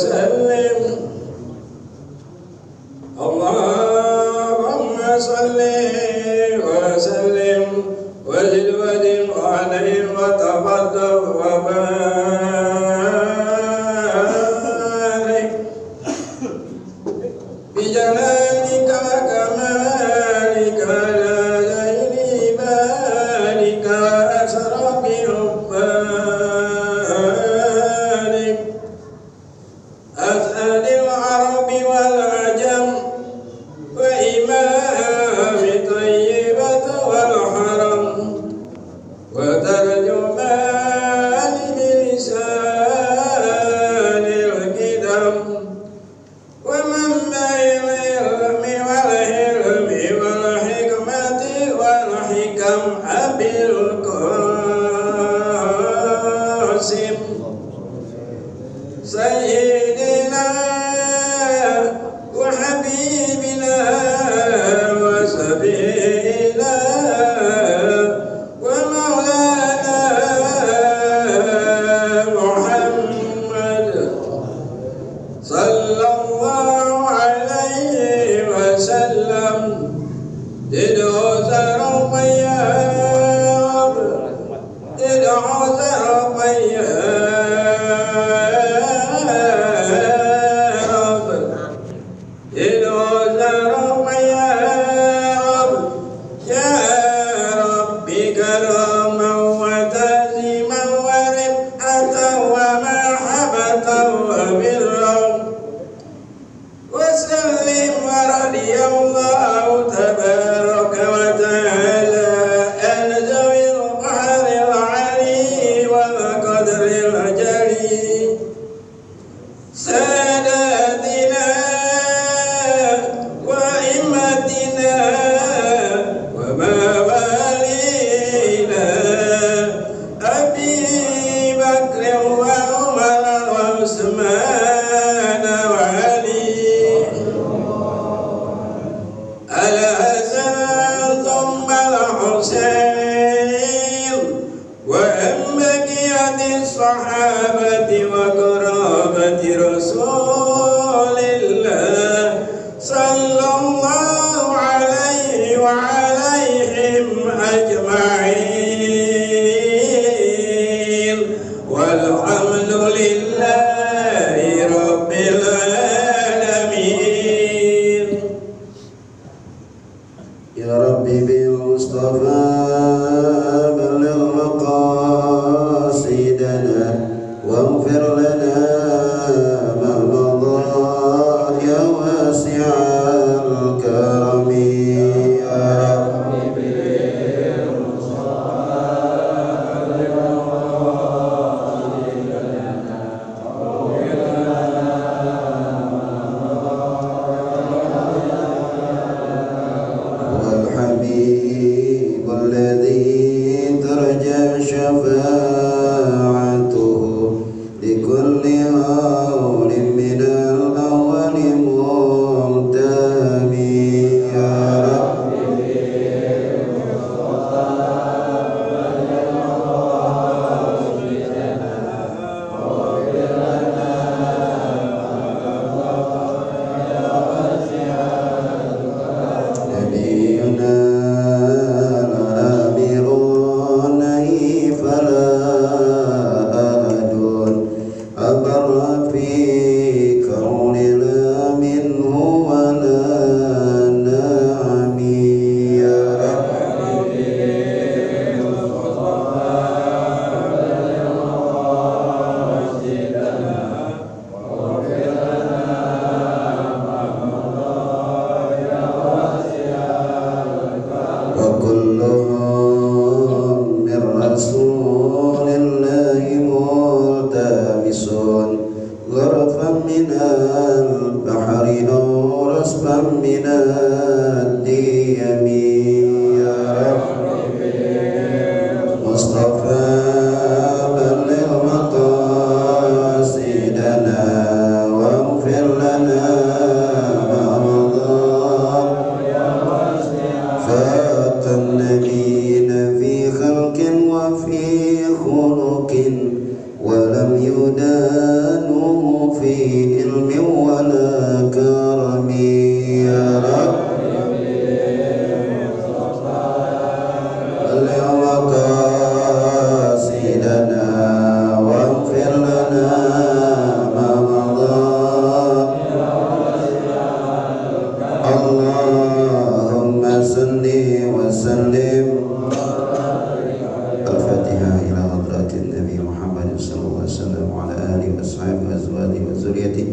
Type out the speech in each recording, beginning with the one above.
وسلم اللهم صل وسلم وزد ودم عليه وتفضل وبارك بجلالك وكمالك على غير بالك وأسرق حبانك أسأل العرب والعجم وإمام طيبة والحرم وترجمان بلسان القدم ومنبع العلم والحلم والحكمة والحكم أبي القاسم سيدنا وحبيبنا وسبينا ومولانا محمد صلى الله عليه وسلم ادعو زرق يا رب ادعو زرق يا رب ادعو زرق يا رب يا رب كرما وتزيما ورفعة ومحبة وبرا وسلم ورضي الله تبارك وتعالى عن ذوي القهر العلي والقدر الجلي ساداتنا وأئمتنا وموالينا أبي بكر وعمر وعثمان وعلي الحسن ثم الحسين وأن بقية الصحابة وقرابة رسول الله صلى الله عليه وعليهم أجمعين والحمد لله رب العالمين. يا ربي بالمصطفى بلغ مقاصدنا واغفر لنا ما مضى يا واسع الكرم يا ربي بالمصطفى بلغ مقاصدنا واغفر لنا والحبيب الذي ترجى شفاعته لكل هول من الأول منتمي يا ربي نبينا الآمر النهي فلا أحد أبر في كوننا منه ولا نعمي يا ربي وكلهم من رسول الله ملتمسون غرفا من البحر أو رسفا من الديم يا ربي مصطفى بلغ مقاصدنا واغفر لنا ما مضى فات النبيين في خلق وفي خلق ولم يدانوا في أزواجه وذريته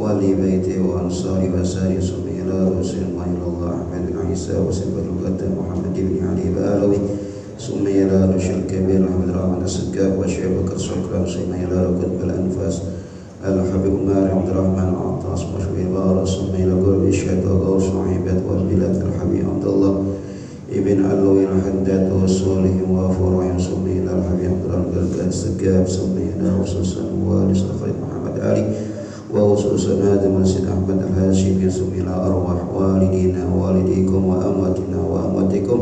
ولبيته وأنصاره وسائر ثم إلى رسل وإلى الله أحمد بن عيسى وسبب القدام محمد بن علي بآلوي ثم إلى رشد الكبير أحمد رحمن السكاب وشيخ بكر شكرا ثم إلى ركض الأنفاس الحبيب مار عبد الرحمن عطاس مشوي بارا ثم إلى قرب الشهد وغوث عباد والبلاد الحبيب عبد الله ابن علوي الحداد وصولهم وفروعهم ثم إلى الحبيب عبد الرحمن السكاب ثم إلى خصوصا والد الخليل محمد علي وخصوصا هذا المسجد أحمد الهاشمي ثم إلى أرواح والدينا ووالديكم وأمواتنا وأمواتكم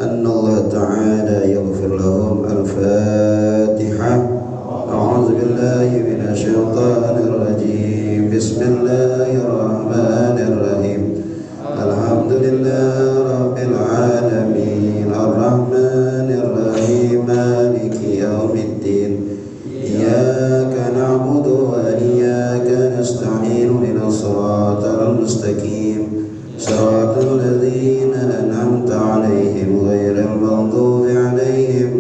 أن الله تعالى يغفر لهم. الفاتحة. أعوذ بالله من الشيطان الرجيم. بسم الله الرحمن الرحيم. الحمد لله رب العالمين الرحمن الرحيم مالك يوم الدين إياك نعبد وإياك نستعين اهدنا الصراط المستقيم صراط الذين أنعمت عليهم غير المغضوب عليهم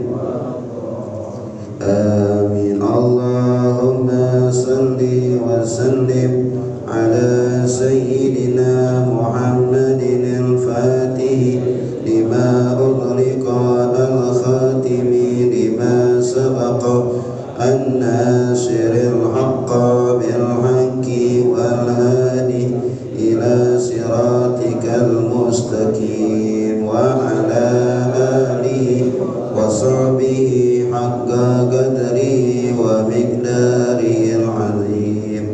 آمين. اللهم صل وسلم على سيدنا محمد الفاتح لما أغلق الخاتم لما سبق الناصر الحق بالحق والهادي إلى صراطك المستقيم وعلى آله وصحبه حق قدره ومقداره العظيم.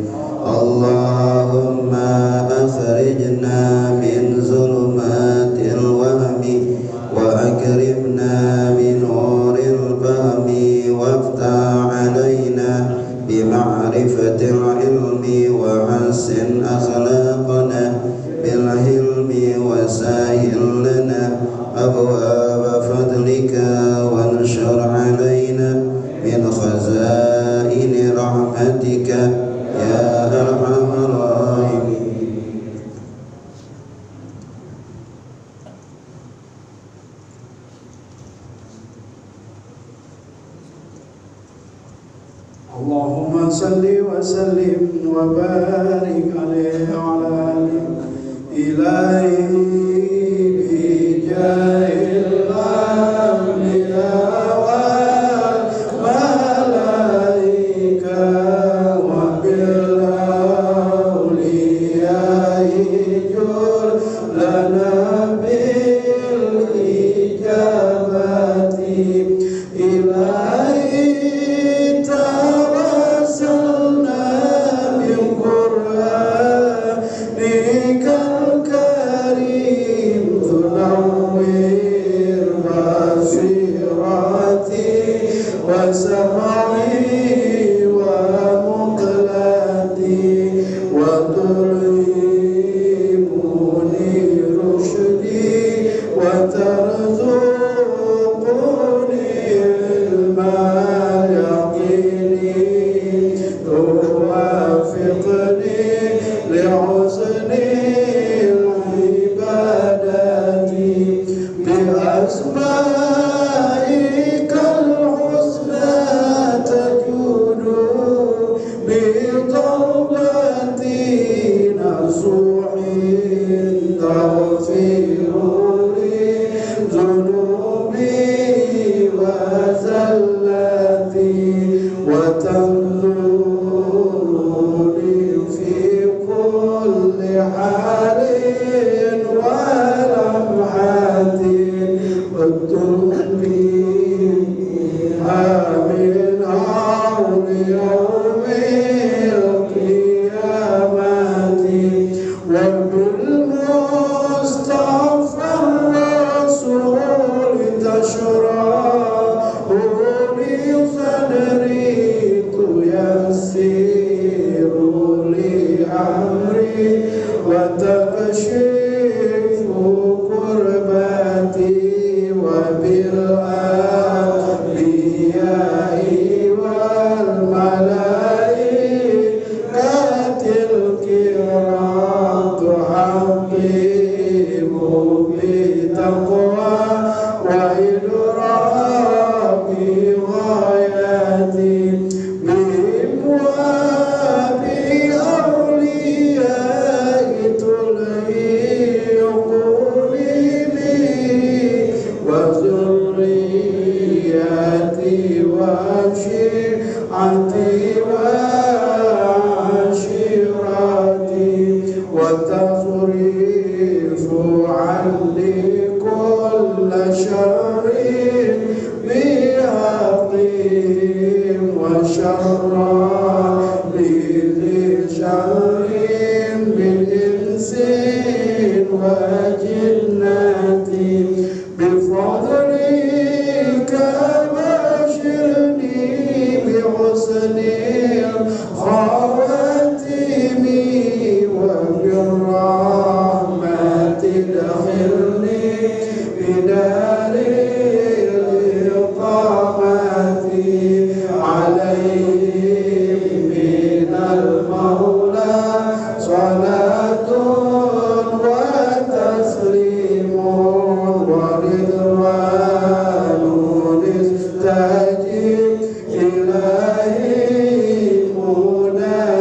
اللهم أخرجنا من ظلمات الوهم وأكرمنا بنور الفهم وافتح علينا بمعرفة العلم وحسن أخلاقنا بالحلم وسهل لنا أبواب فضلك وانشر علينا من خزائن رحمتك يا أرحم الراحمين. اللهم صل وسلم وبارك عليه وعلى آله إلهي بجاه الأنبياء والملائكة وبالأولياء جر لنا بالإجابة إلهي توسلنا بالقرآن الكريم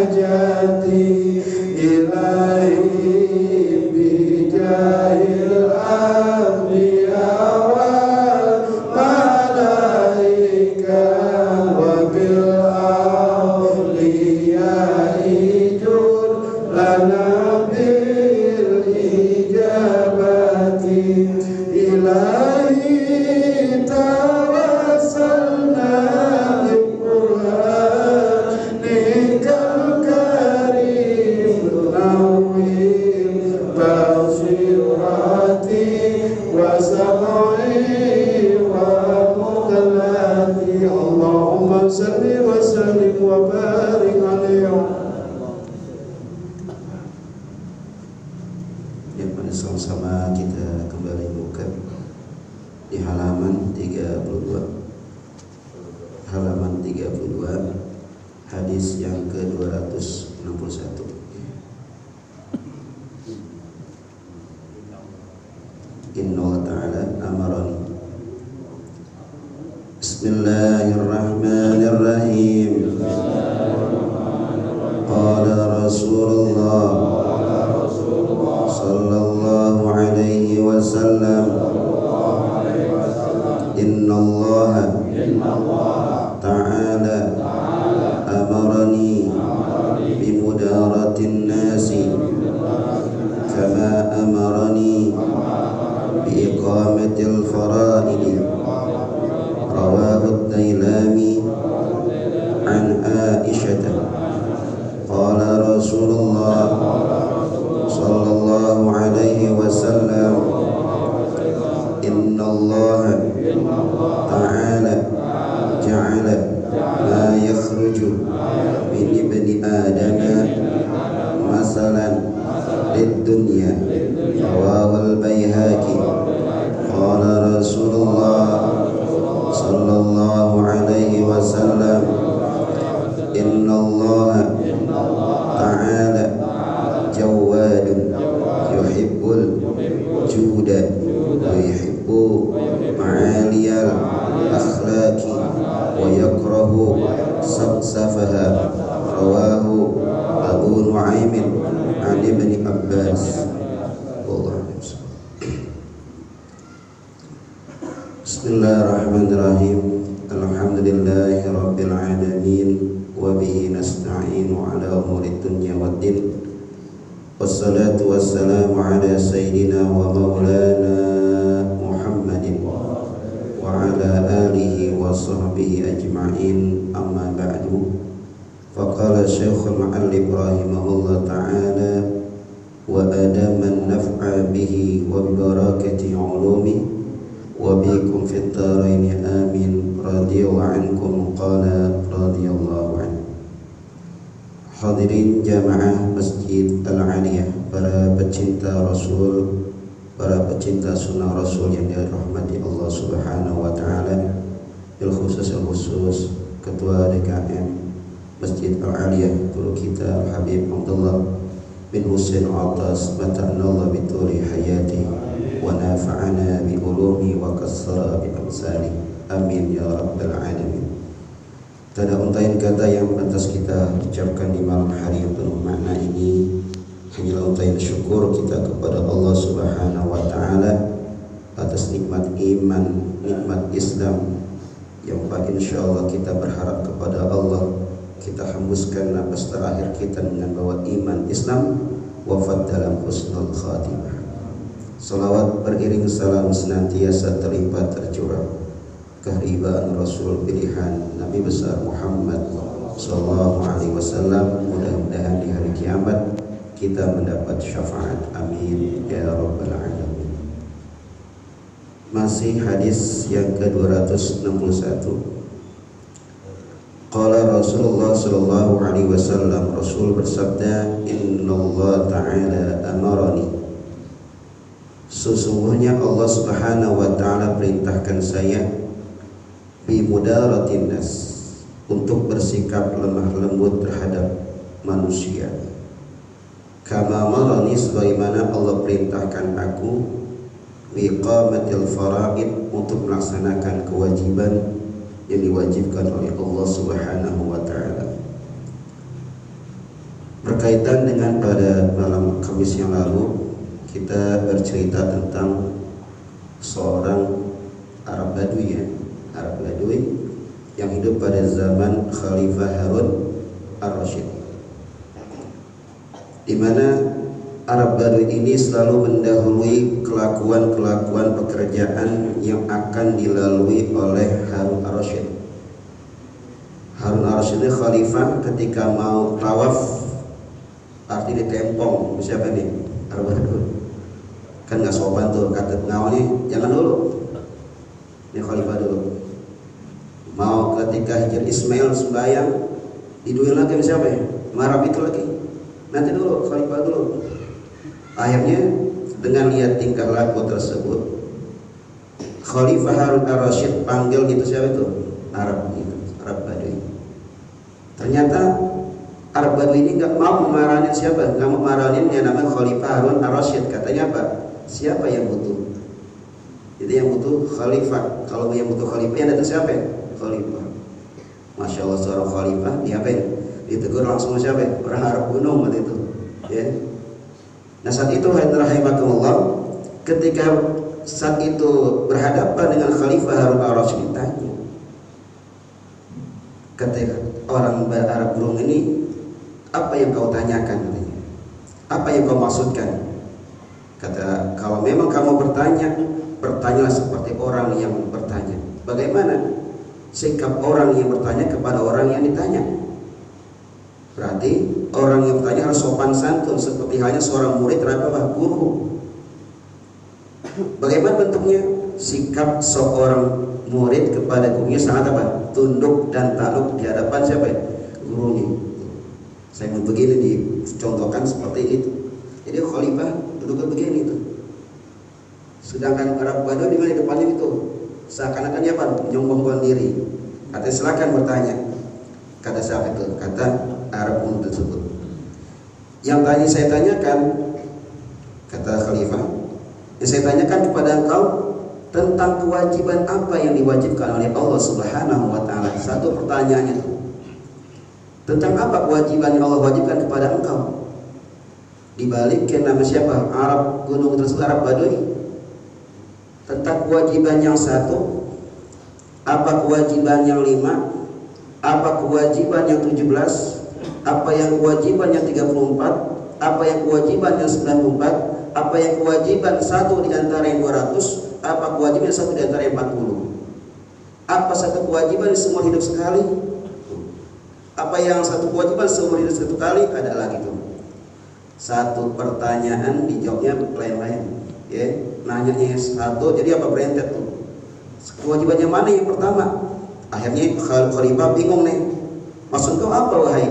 hajati ilahi bijahil anbiya wal malaika wa bil awliya ijur lana bil ijabati ilahi tawassalna bi qur'anikal karim nawwir basirati wa sam'i wa muqallati Allahumma salli wa sallim wa barik alaihi. Yang pada sama-sama kita kembali buka di halaman 32. Halaman 32 hadis yang ke-261. Inna ta'ala amarani. Bismillahirrahmanirrahim. Qala Rasulullah sallallahu alaihi wasallam, Inna Allah ta'ala amarani bimudaratin nasi kama amarani biiqamatil fara'idi. Rawahu ad-Dailami an Aisyah qala Rasulullah sallallahu alaihi wasallam, Inna Allah ta'ala ja'ala ma yakhruju min ibni adama masalan lid-dunya. Rawahu al-Baihaqi qala Rasulullah sallallahu alaihi wasallam, Inna Allah ta'ala jawadun yuhibbul juda wa yuhibbu ma'aliyal akhlaqi wa yakrahu safsafaha. Rawahu Abu Nu'aymin an Ibni Abbas. Bismillahirrahmanirrahim. Alhamdulillahi rabbil alamin wa bihi nasta'inu ala umuri dunya waddin. Wassalatu wassalamu ala sayyidina wa maulana Muhammadin wa ala alihi wa sahbihi ajma'in. Amma ba'du. Faqala Syekhul Mu'allif rahimahullah ta'ala, wa adaman naf'a bihi wa barakati ulumi wa bikum fit daraini amin. Radiyallahu ankum. Qala radiyallahu anhu. Hadirin jamaah Masjid Al-Aliyah, para pecinta Rasul, para pecinta sunnah Rasul yang dirahmati Allah Subhanahu wa taala, bil khusus Ketua DKM Masjid Al-Aliyah guru kita Habib Abdullah bin Husain Atas, mata'anallah bituri hayati wa nafa'ana bi ulumi wa kassara bi amsali. Amin ya rabbal alamin. Tiada untaian kata yang pantas kita ucapkan di malam hari yang penuh makna ini, hanyalah untaian syukur kita kepada Allah Subhanahu wa taala atas nikmat iman, nikmat Islam yang insyaallah kita berharap kepada Allah. Kita hembuskan nafas terakhir kita dengan bawa iman Islam, wafat dalam husnul khatimah. Salawat beriring salam senantiasa terlimpah tercurah keharibaan Rasul pilihan Nabi besar Muhammad sallallahu alaihi wasallam. Mudah-mudahan di hari kiamat kita mendapat syafaat. Amin ya rabbal alamin. Masih hadis yang ke-261. Qala Rasulullah sallallahu alaihi wasallam, Rasul bersabda, Innallaha ta'ala amarani, sesungguhnya Allah Subhanahu wa taala perintahkan saya bi mudaratin nas, untuk bersikap lemah lembut terhadap manusia. Kama amarani, sebagaimana Allah perintahkan aku bi iqamatil faraid, untuk melaksanakan kewajiban yang diwajibkan oleh Allah Subhanahu wa taala. Berkaitan dengan pada malam Kamis yang lalu kita bercerita tentang seorang Arab Badui ya, Arab Badui yang hidup pada zaman Khalifah Harun Ar-Rasyid, di mana Arab Badui ini selalu mendahului kelakuan-kelakuan pekerjaan yang akan dilalui oleh Harun Ar-Rasyid. Harun Ar-Rasyid ini khalifah ketika mau tawaf arti ditempong siapa nih? Arab Badui. Kan nggak sopan tuh kata pengawalnya, jangan dulu. Ini khalifah dulu. Mau ketika Hijr Ismail sembahyang diduel lagi sama siapa ya? Marab itu lagi. Nanti dulu khalifah dulu. Akhirnya dengan lihat tingkah laku tersebut, Khalifah Harun Ar-Rasyid panggil gitu siapa itu? Arab itu, Arab Badui. Ternyata Arab Badui ini nggak mau memarahin siapa? Nggak mau memarahin yang namanya Khalifah Harun Ar-Rasyid. Katanya apa? Siapa yang butuh? Jadi yang butuh Khalifah. Kalau yang butuh Khalifah yang datang siapa? Khalifah. Masya Allah seorang Khalifah diapain? Ditegur langsung siapa? Orang Arab gunung waktu itu. Ya. Nah saat itu rahimakumullah, ketika saat itu berhadapan dengan Khalifah Harun Ar-Rasyid ditanya, ketika orang Arab burung ini, apa yang kau tanyakan? Apa yang kau maksudkan? Kata, kalau memang kamu bertanya, bertanyalah seperti orang yang bertanya. Bagaimana sikap orang yang bertanya kepada orang yang ditanya? Berarti orang yang bertanya harus sopan santun seperti halnya seorang murid terhadap guru. Bagaimana bentuknya? Sikap seorang murid kepada gurunya sangat apa? Tunduk dan takluk di hadapan siapa? Gurunya. Saya mau begini dicontohkan seperti itu. Jadi khalifah duduknya begini itu. Sedangkan Arab Badui di mana depannya itu seakan-akan dia apa? Menyombongkan diri. Kata silakan bertanya. Kata siapa itu? Kata Arab tersebut. Yang tadi saya tanyakan, kata Khalifah, yang saya tanyakan kepada engkau tentang kewajiban apa yang diwajibkan oleh Allah Subhanahu wa taala. Satu pertanyaannya itu. Tentang apa kewajiban yang Allah wajibkan kepada engkau? Dibalikkan nama siapa? Arab gunung tersebut, Arab Badui. Tentang kewajiban yang satu, apa kewajiban yang 5, apa kewajiban yang 17, apa yang kewajiban yang 34, apa yang kewajiban yang 94, apa yang kewajiban satu di antara yang 200, apa kewajiban satu di antara yang 40. Apa satu kewajiban seumur hidup sekali? Apa yang satu kewajiban seumur hidup satu kali? Ada lagi tuh. Satu pertanyaan dijawabnya lain-lain. Ya, nanyanya satu, jadi apa berentet tuh? Kewajibannya mana yang pertama? Akhirnya Khalifah bingung nih. Maksud kau apa wahai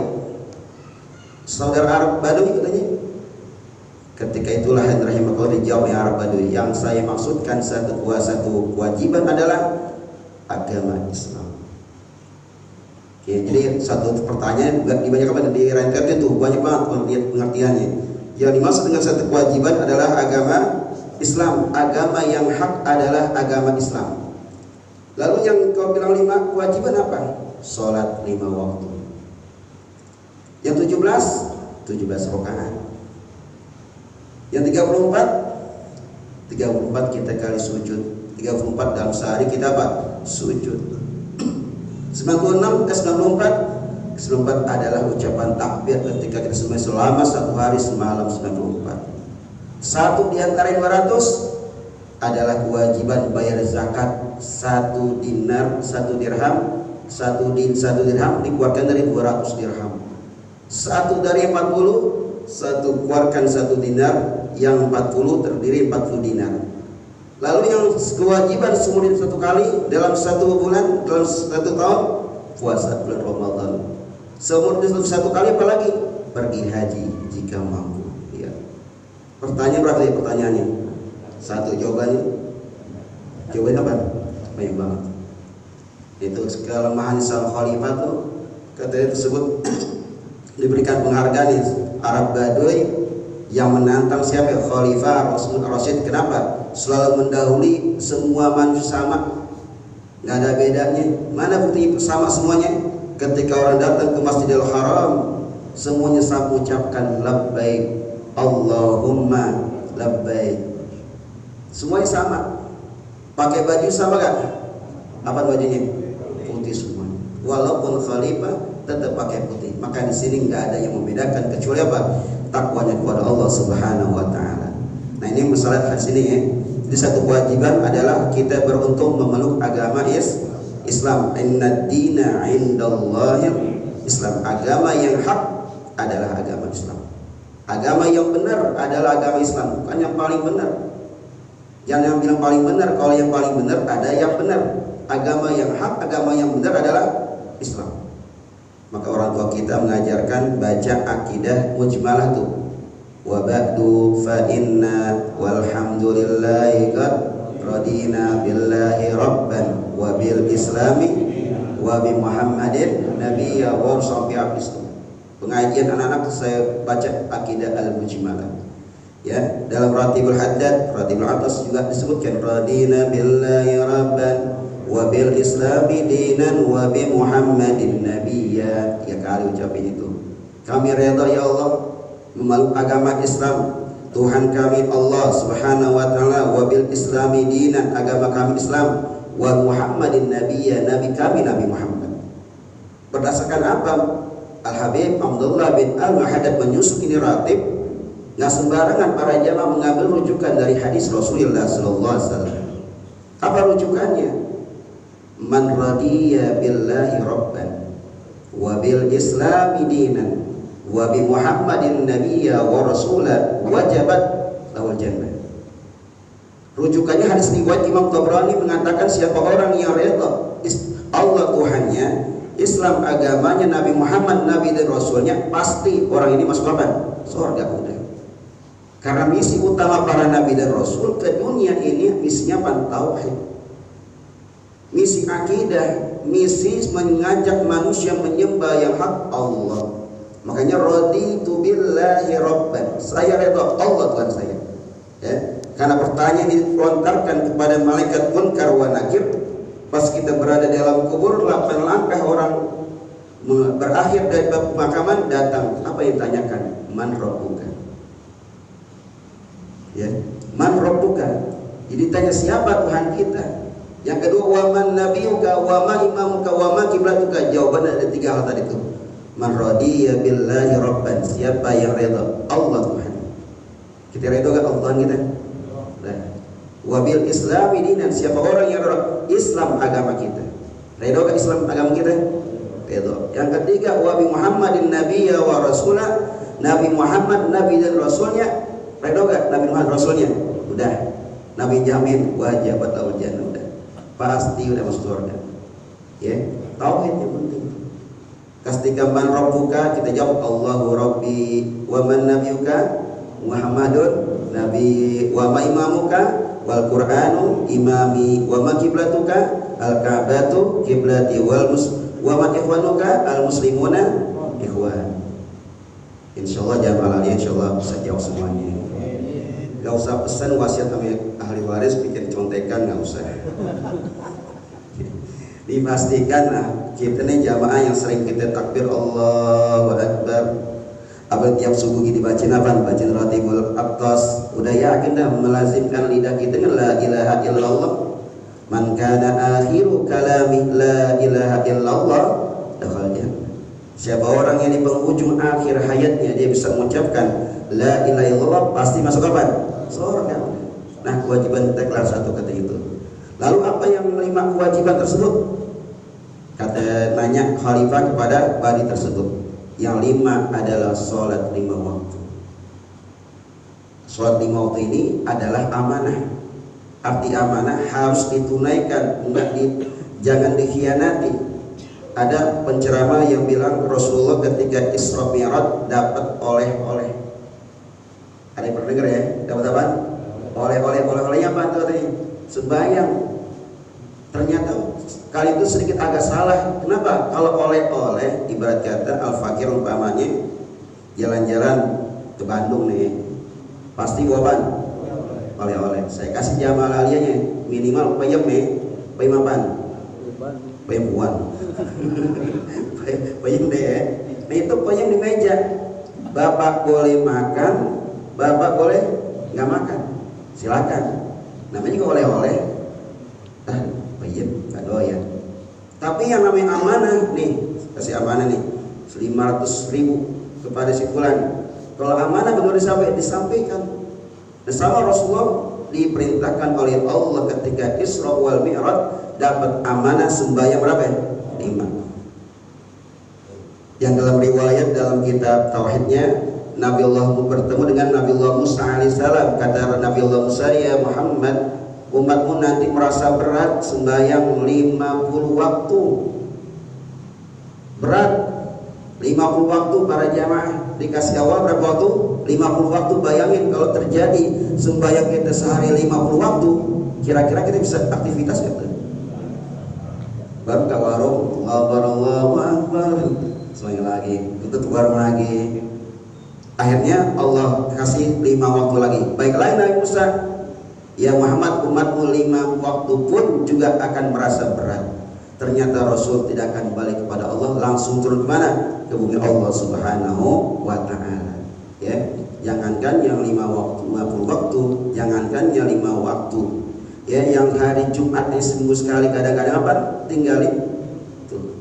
saudara Arab Badui katanya? Ketika itulah rahimakumullah dijawab yang Arab Badui, yang saya maksudkan satu kewajiban adalah agama Islam. Oke, jadi satu pertanyaan juga dibanyak di rentet itu banyak banget pengertiannya. Yang dimaksud dengan satu kewajiban adalah agama Islam. Agama yang hak adalah agama Islam. Lalu yang kau bilang 5 kewajiban apa? Sholat 5 waktu. Yang 17 rakaat. Yang 34 kita kali sujud. 34 dalam sehari kita apa? Sujud. 94 adalah ucapan takbir ketika kita semua selama 1 hari semalam 94. Satu di antara 200 adalah kewajiban bayar zakat 1 dinar 1 dirham 1 dirham dikeluarkan dari 200 dirham. Satu dari 40 satu keluarkan 1 dinar, yang 40 terdiri 40 dinar. Lalu yang kewajiban seumur hidup 1 kali dalam 1 bulan, dalam 1 tahun puasa bulan Ramadan. Seumur hidup 1 kali apalagi pergi haji jika mampu. Ya. Pertanyaan berapa ya pertanyaannya? 1 jawabannya. Jawabannya apa? Banyak banget. Itu kelemahan sang khalifah tuh katanya tersebut diberikan penghargaan Arab Badui yang menantang siapa? Khalifah Ar-Rasyid. Kenapa? Selalu mendahului semua manusia sama, nggak ada bedanya. Mana bukti sama semuanya? Ketika orang datang ke Masjidil Haram semuanya sama ucapkan labbaik Allahumma labbaik. Semuanya sama. Pakai baju sama gak? Apa bajunya? Putih semua. Walaupun khalifah tetap pakai putih. Maka di sini nggak ada yang membedakan kecuali apa? Takwanya kepada Allah Subhanahu wa taala. Nah, ini masalah hadis ini ya. Jadi satu kewajiban adalah kita beruntung memeluk agama Islam. Inna dina indallahi Islam. Agama yang hak adalah agama Islam. Agama yang benar adalah agama Islam, bukan yang paling benar. Jangan yang bilang paling benar, kalau yang paling benar ada yang benar. Agama yang hak, agama yang benar adalah Islam. Maka orang tua kita mengajarkan baca akidah mujmalah tuh. Wa ba'du fa inna walhamdulillahi qad radina billahi rabban wa bil islami wa bi muhammadin nabiyya wa sampai habis tuh. Pengajian anak-anak saya baca akidah al-mujmalah. Ya, dalam Ratibul Haddad, Ratibul Atas juga disebutkan radina billahi rabban wa bil islami dinan wa bi muhammadin nabiyya. Ya kali ucapin itu. Kami redha ya Allah memeluk agama Islam. Tuhan kami Allah Subhanahu wa taala wa bil islami dinan, agama kami Islam, wa muhammadin nabiyya, nabi kami Nabi Muhammad. Berdasarkan apa? Al-Habib Abdullah bin Al-Muhaddad menyusun ini ratib. Nggak sembarangan para jamaah mengambil rujukan dari hadis Rasulullah sallallahu alaihi wasallam. Apa rujukannya? Man radiya billahi rabban wa bil islami dinan wa bi muhammadin nabiyya wa rasula wajabat lahul jannah. Rujukannya hadis riwayat Imam Tabrani mengatakan siapa orang yang redha Allah Tuhannya, Islam agamanya, Nabi Muhammad Nabi dan Rasulnya, pasti orang ini masuk apa? Surga udah. Karena misi utama para Nabi dan Rasul ke dunia ini misinya apa? Tauhid. Misi akidah, misi mengajak manusia menyembah yang hak Allah. Makanya raditu billahi rabban. Saya redha Allah Tuhan saya. Ya. Karena pertanyaan dilontarkan kepada malaikat munkar wa nakir. Pas kita berada di dalam kubur, 8 langkah orang berakhir dari pemakaman datang. Apa yang ditanyakan? Man rabbuka? Ya, man rabbuka? Jadi tanya siapa Tuhan kita? Yang kedua, wa man nabiyuka wa ma imamuka wa ma kiblatuka? Jawaban ada 3 hal tadi itu. Man radiya billahi rabban, siapa yang redha? Allah Tuhan. Kita redha enggak Allah kita? Nah. Wabil islami dinan, siapa orang yang Islam agama kita? Redha ke Islam agama kita? Redha. Yang ketiga, wabi Muhammadin nabiyya wa rasulah, Nabi Muhammad nabi dan rasulnya. Redha ke Nabi Muhammad rasulnya? Udah. Nabi jamin wajibat al jannah, udah. Pasti udah masuk surga. Ya, tauhid yang penting. Ketika man rabbuka, kita jawab Allahu rabbi, wa man nabiyuka Muhammadun nabi, wa ma imamuka wal Qur'anu imami, wa ma kiblatuka al Ka'batu kiblati wal wa ma ikhwanuka al muslimuna ikhwan. Insyaallah jamaah insyaallah bisa jawab semuanya. Gak usah pesan wasiat sama ahli waris bikin contekan, gak usah. Dipastikan lah kita nih jamaah yang sering kita takbir Allahu Akbar. Apa tiap subuh kita baca apa? Baca Ratibul Atas. Udah yakin dah melazimkan lidah kita dengan la ilaha illallah. Man kana akhiru kalami la ilaha illallah dakhala jannah. Siapa orang yang di penghujung akhir hayatnya dia bisa mengucapkan la ilaha illallah, pasti masuk apa? Surga. Nah, kewajiban kita kelar satu kata itu. Lalu apa yang menerima kewajiban tersebut? Kata nanya khalifah kepada bari tersebut. Yang 5 adalah sholat 5 waktu. Sholat 5 waktu ini adalah amanah. Arti amanah harus ditunaikan, jangan dikhianati. Ada penceramah yang bilang Rasulullah ketika Isra Mi'raj dapat oleh-oleh. Ada yang pernah dengar ya? Dapat apa? Oleh-olehnya apa tuh tadi? Sembayang. Ternyata kali itu sedikit agak salah. Kenapa? Kalau oleh-oleh ibarat kata al-fakir umpamanya jalan-jalan ke Bandung nih, pasti bawa oleh-oleh. Saya kasih jamaah alianya minimal payem nih, payem apaan? Payem puan. Payem deh. Nah itu pokoknya di meja. Bapak boleh makan, bapak boleh nggak makan, silakan. Namanya juga oleh-oleh. Iya, nggak doyan. Tapi yang namanya amanah nih, kasih amanah nih 500.000 kepada si fulan. Kalau amanah benar disampaikan. Nah, sama Rasulullah diperintahkan oleh Allah ketika Isra wal Mi'raj dapat amanah sembahyang berapa ya? 5. Yang dalam riwayat dalam kitab tauhidnya, Nabi Allah bertemu dengan Nabi Allah Musa alaihissalam. Kata Nabi Allah Musa, ya Muhammad, umatmu nanti merasa berat sembahyang 50 waktu. Berat 50 waktu para jamaah. Dikasih awal berapa waktu? 50 waktu. Bayangin kalau terjadi sembahyang kita sehari 50 waktu, kira-kira kita bisa aktivitas gitu. Baru ke warung, Allahu Akbar, semuanya lagi, tutup warung lagi. Akhirnya Allah kasih 5 waktu lagi. Baiklah Nabi Musa, ya Muhammad, umatmu 5 waktu pun juga akan merasa berat. Ternyata Rasul tidak akan balik kepada Allah, langsung turun kemana? Ke bumi Allah Subhanahu wa Ta'ala. Ya, jangankan yang 5 waktu, 50 waktu, jangankan yang 5 waktu. Ya, yang hari Jumat ini seminggu sekali kadang-kadang apa? Tinggalin. Tuh.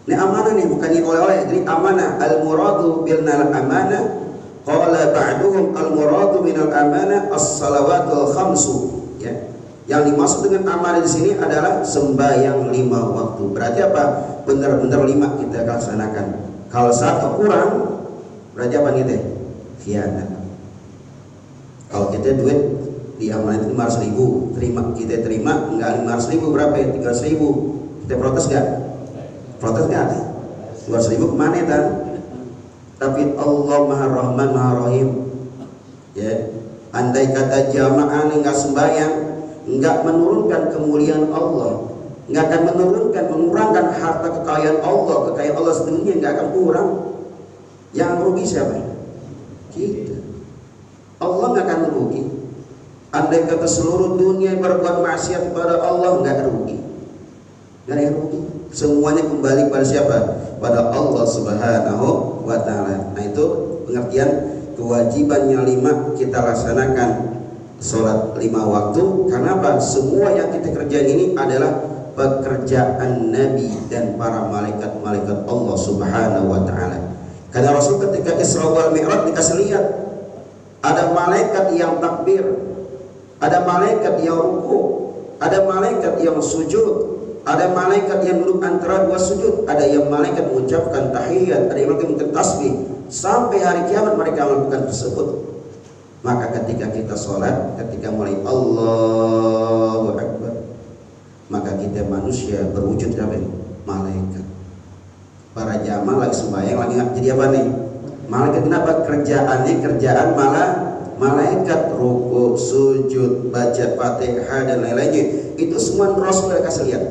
Ini amanah nih, bukan ini oleh-oleh. Jadi amanah, al-muradu bilnal amanah. Qala ba'duhum al-muradu minal amanah as-salawatul khamsu. Ya. Yang dimaksud dengan amanah di sini adalah sembahyang 5 waktu. Berarti apa? Benar-benar 5 kita laksanakan. Kalau 1 kurang, berarti apa gitu? Khianat. Kalau kita duit di amanah itu 500.000, kita terima enggak 500.000, berapa ya? 300.000. Kita protes enggak? Protes enggak? 200.000 kemana kan? Tapi Allah Maha Rahman Maha Rahim. Ya, andai kata jamaah enggak sembahyang, enggak menurunkan kemuliaan Allah, enggak akan mengurangkan harta kekayaan Allah sedunia enggak akan kurang. Yang rugi siapa? Kita. Allah enggak akan rugi. Andai kata seluruh dunia berbuat maksiat kepada Allah, enggak rugi. Enggak ada yang rugi. Semuanya kembali pada siapa? Pada Allah Subhanahu wa Ta'ala. Nah, itu pengertian kewajiban yang 5 kita laksanakan. Sholat 5 waktu. Karena apa? Semua yang kita kerjain ini adalah pekerjaan Nabi dan para malaikat-malaikat Allah Subhanahu wa Ta'ala. Karena Rasul ketika Isra wal Mi'raj dikasih lihat, ada malaikat yang takbir, ada malaikat yang ruku, ada malaikat yang sujud, ada malaikat yang duduk antara 2 sujud, ada yang malaikat mengucapkan tahiyat, ada yang mengucapkan tasbih. Sampai hari kiamat mereka melakukan tersebut. Maka ketika kita sholat, ketika mulai Allahu Akbar, maka kita manusia berwujud apa? Malaikat. Para jamaah lagi sembahyang, lagi nggak jadi apa nih? Malaikat. Kenapa? Kerjaannya kerjaan malaikat, ruku, sujud, baca Fatihah dan lain-lainnya. Itu semua Rasul kasih lihat.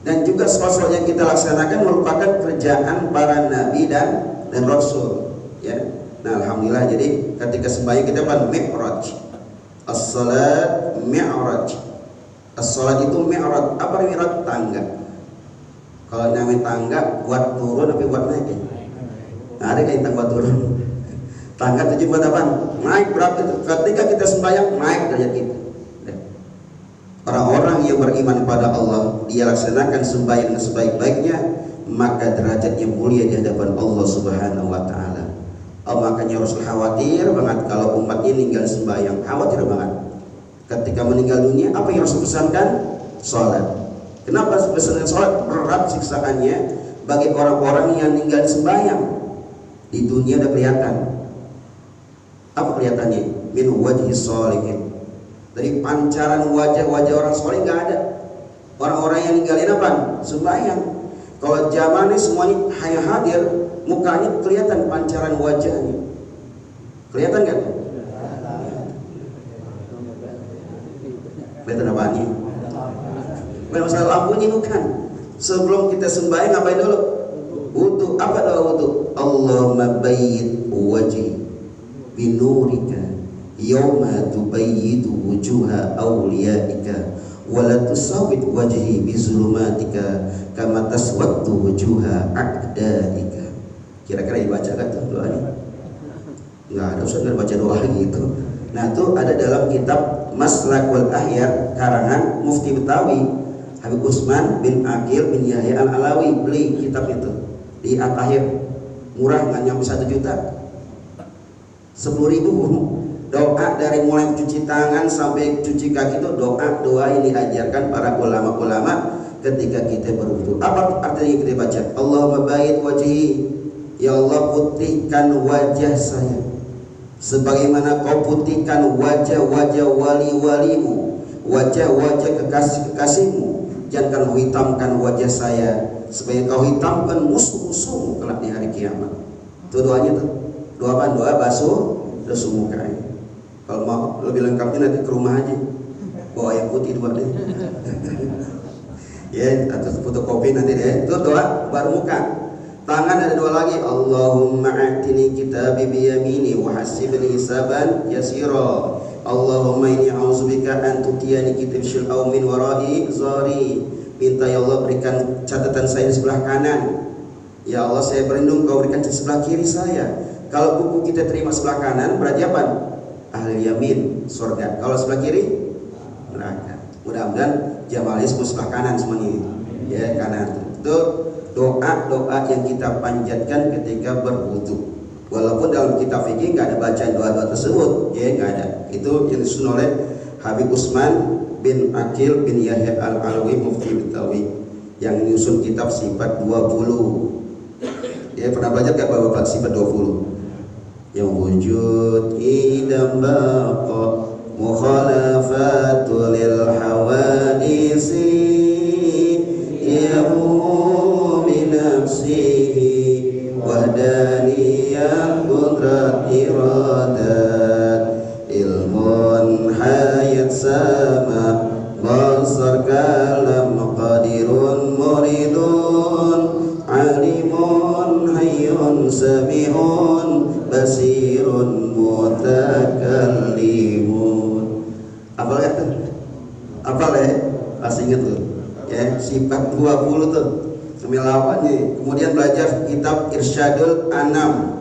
Dan juga sholat yang kita laksanakan merupakan kerjaan para nabi dan Rasul. Ya. Nah, alhamdulillah, jadi ketika sembahyang kita apa? Mi'raj. As-salat mi'raj. As-salat itu mi'raj. Apa mi'raj? Tangga. Kalau namanya tangga buat turun tapi buat naik ya? Nah, ada kayak tangga buat turun. Tangga tujuan buat apa? Naik berapa itu? Ketika kita sembahyang, naik derajat kita. Orang-orang yang beriman kepada Allah, dia laksanakan sembahyang dengan sebaik-baiknya, maka derajatnya mulia di hadapan Allah Subhanahu wa Ta'ala. Makanya Rasul khawatir banget kalau umatnya meninggal sembahyang, khawatir banget. Ketika meninggal dunia, apa yang Rasul pesankan? Sholat. Kenapa pesankan sholat? Berat siksaannya bagi orang-orang yang meninggal sembahyang. Di dunia udah kelihatan. Apa kelihatannya? Min wajhi sholihin. Dari pancaran wajah-wajah orang soleh nggak ada. Orang-orang yang ninggalin apa? Sembahyang. Kalau zaman ini semuanya hanya hadir, mukanya kelihatan pancaran wajahnya. Kelihatan kan? Kelihatan apanya? Bukan masalah lampunya, bukan. Sebelum kita sembahyang ngapain dulu? Wudu. Apa doa wudu? Allahumma bayyid wajhi binurika yawma tubayyidu wujuha awliyaika wa la tusawwid wajhi bi zulumatika kama taswaddu wujuha a'daika. Kira-kira dibaca kan tuh doanya? Nggak ada, Ustaz nggak baca doa gitu. Nah itu ada dalam kitab Maslakul Ahyar karangan Mufti Betawi Habib Usman bin Aqil bin Yahya Al-Alawi. Beli kitab itu di At-Tahir, murah, nggak nyampe 1 juta, 10.000. Doa dari mulai cuci tangan sampai cuci kaki itu doa yang diajarkan para ulama-ulama ketika kita berwudu. Apa artinya kita baca? Allahumma bayyid wajhi, ya Allah putihkan wajah saya sebagaimana kau putihkan wajah-wajah wali-walimu, wajah-wajah kekasih-kekasihmu. Jangan kau hitamkan wajah saya supaya kau hitamkan musuh-musuhmu kelak di hari kiamat. Itu doanya tuh. Doa apa? Doa basuh muka. Kalau mau lebih lengkapnya nanti ke rumah aja, bawa yang putih 2 deh. Ya, atau fotokopi nanti deh. Itu doa baru muka. Tangan ada 2 lagi. Allahumma a'tini kitabi biyamini wa hasibni hisaban yasira. Allahumma inni a'udzubika an tutiyani kitab syil au min wara'i zari. Minta ya Allah berikan catatan saya di sebelah kanan. Ya Allah saya berlindung kau berikan di sebelah kiri saya. Kalau buku kita terima sebelah kanan berarti apa? Ahli yamin, surga. Kalau sebelah kiri neraka. Mudah-mudahan jamalisme sebelah kanan semuanya. Ya, kanan. Itu doa-doa yang kita panjatkan ketika berwudu. Walaupun dalam kitab fikih nggak ada bacaan doa-doa tersebut, ya nggak ada. Itu yang disusun oleh Habib Usman bin Aqil bin Yahya Al-Alawi Mufti Betawi yang menyusun kitab sifat 20. Ya pernah belajar nggak Bapak sifat 20? Yang wujud idam baqa mukhalafatul lil hawadisi yamu min nafsihi wahdaniyat qudrat iradat ilmun hayat sama basar kalam qadirun muridun alimun hayyun sami'un basirun mutakallimun. Apa ya tuh? Apa ya? Masih ingat tuh? Ya, sifat 20 tuh. Semilawannya. Kemudian belajar kitab Irsyadul Anam.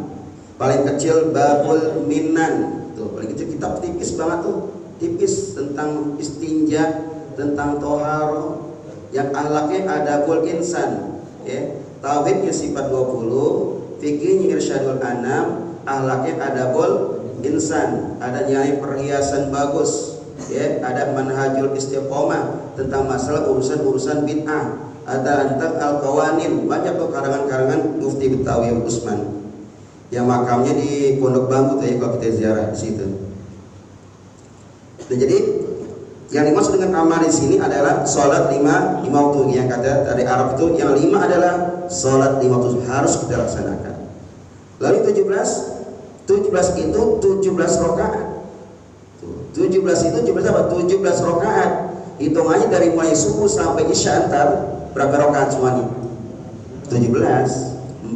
Paling kecil Babul Minan. Tuh, paling kecil kitab tipis banget tuh. Tipis tentang istinja, tentang toharo. Yang akhlaknya adabul insan, ya. Tauhidnya sifat 20, fikihnya Irsyadul Anam, akhlaknya adabul insan, ada nilai perhiasan bagus, ya, ada manhajul istiqomah tentang masalah urusan-urusan bid'ah, ada tentang al-qawanin, banyak tuh karangan-karangan Mufti Betawi Usman yang makamnya di Pondok Bambu tuh ya kalau kita ziarah di situ. Dan jadi yang dimaksud dengan amal di sini adalah sholat 5 waktu, yang kata dari Arab itu yang 5 adalah sholat 5 waktu harus kita laksanakan. Lalu 17 itu 17 rakaat. 17 itu 17 apa? 17 rakaat. Hitungannya dari mulai subuh sampai isya antar berapa rakaat semuanya? 17.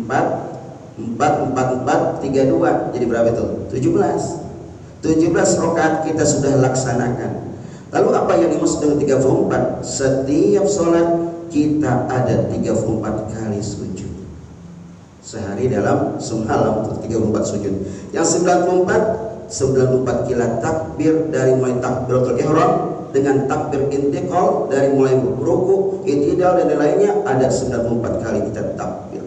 4 32. Jadi berapa itu? 17 rakaat kita sudah laksanakan. Lalu apa yang dimaksud dengan 34? Setiap sholat kita ada 34 kali sujud. Sehari dalam semalam 34 sujud. Yang 94 kila takbir dari mulai takbiratul ihram dengan takbir intiqal dari mulai ruku, i'tidal dan lainnya ada 94 kali kita takbir.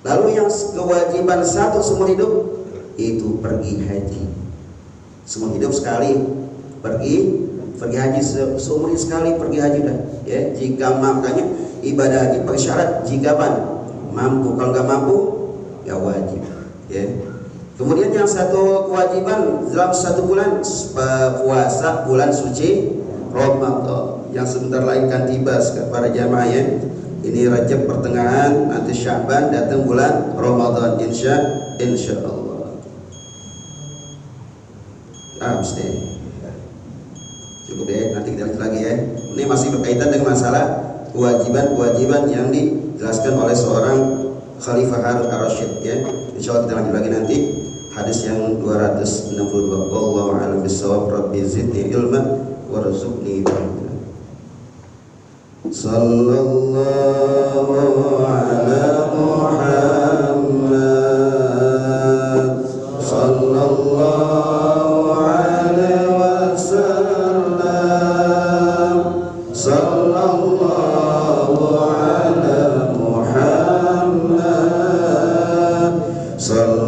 Lalu yang kewajiban satu seumur hidup itu pergi haji. Seumur hidup sekali pergi haji, seumur sekali pergi haji dah. Ya, jika makanya ibadah haji pakai syarat jika mampu, kalau nggak mampu ya wajib. Ya. Kemudian yang satu kewajiban dalam 1 bulan puasa bulan suci Ramadan yang sebentar lagi akan tiba para jamaah ya. Ini Rajab pertengahan, nanti Sya'ban, datang bulan Ramadan insya Allah. Mesti cukup deh, nanti kita lanjut lagi ya. Ini masih berkaitan dengan masalah kewajiban-kewajiban yang dijelaskan oleh seorang Khalifah Harun Ar-Rasyid ya. Insya Allah kita lanjut lagi nanti hadis yang 262. Wallahu a'lam bishawab. Rabbi zidni ilma warzuqni ilma. Sallallahu ala Muhammad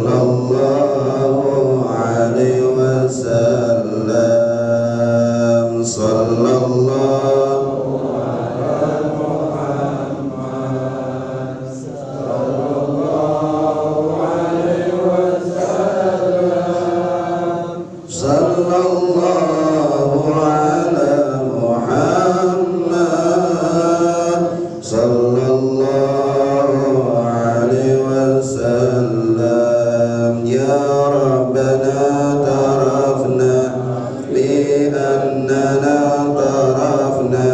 sallallahu alaihi wasallam. Sallallahu sallallahu ala Muhammad sallallahu alaihi wasallam. Ya Rabbana tarafna bi annana tarafna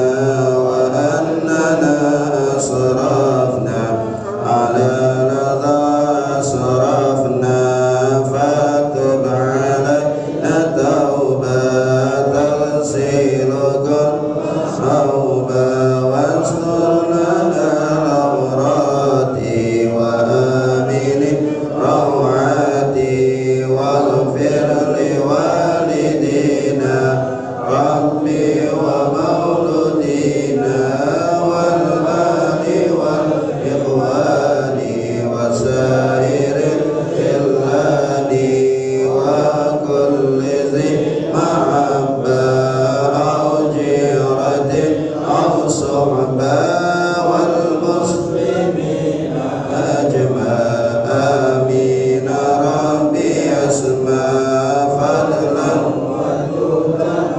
wa annana asrafna ala ladha asrafna fatub alaina taubat silukun sauba wastur lana awrati wa amini rawati waghfir li walidina rabbi wa mauludina wal bani wal ikhwani wa sairil khillani wa kulli zi mahabba aw jiratin aw suhba wal muslimina ajma amin rabbi asma fadlan wa judan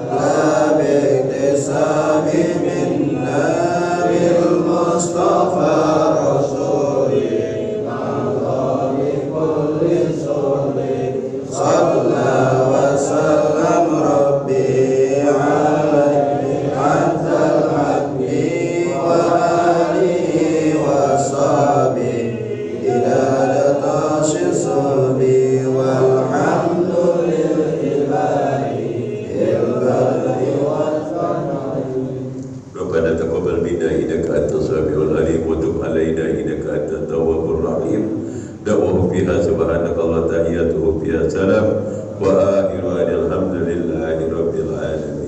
la bi'tisabi minna bil mustafa rasuli ma'adhi kulli suli salla wa sallam rabbi alaihi hatta al-habbi wa alihi wa sahbihi idadata shisbi walhamdulillahi il-bari wal Rabbana taqabbal minna innaka antas samiul alim wa tub alaina innaka antat tawwabur rahim. Da'wahu fiha subhanakallah tahiyatuhu fiha salam wa akhiru alhamdulillahi rabbil alamin.